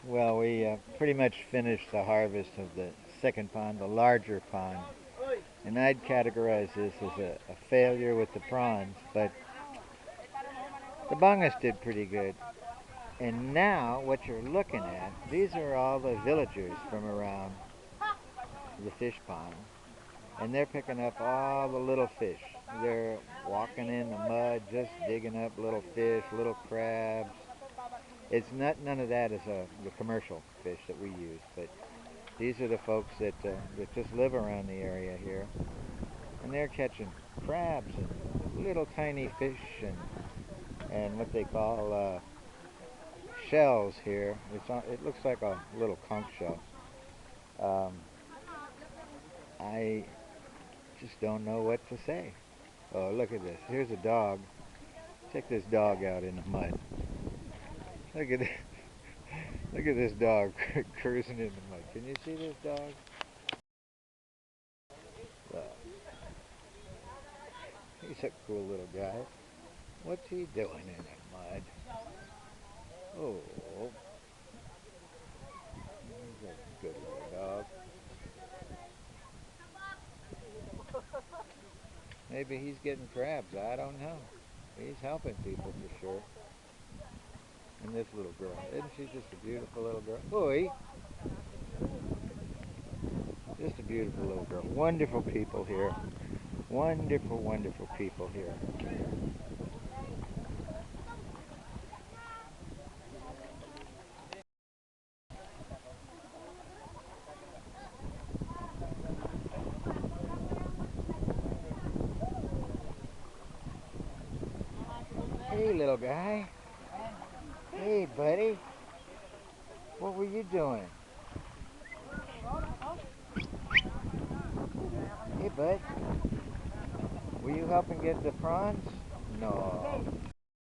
Well, we pretty much finished the harvest of the second pond, the larger pond. And I'd categorize this as a failure with the prawns, but the bungus did pretty good. And now, what you're looking at, these are all the villagers from around the fish pond. And they're picking up all the little fish. They're walking in the mud, just digging up little fish, little crabs. It's not none of that is the commercial fish that we use, but these are the folks that just live around the area here, and they're catching crabs and little tiny fish and what they call shells here. It looks like a little conch shell. Um, I just don't know what to say. Oh, look at this. Here's a dog. Check this dog out in the mud. Look at this. Look at this dog cruising in the mud. Can you see this dog? Uh, he's a cool little guy. What's he doing in the mud? Oh, he's a good little dog. Maybe he's getting crabs. I don't know. He's helping people for sure. And this little girl, isn't she just a beautiful little girl? Oi, just a beautiful little girl. Wonderful people here. Wonderful, wonderful people here. Hey, little guy. Hey, buddy. What were you doing? Hey, bud. Were you helping get the prawns? No.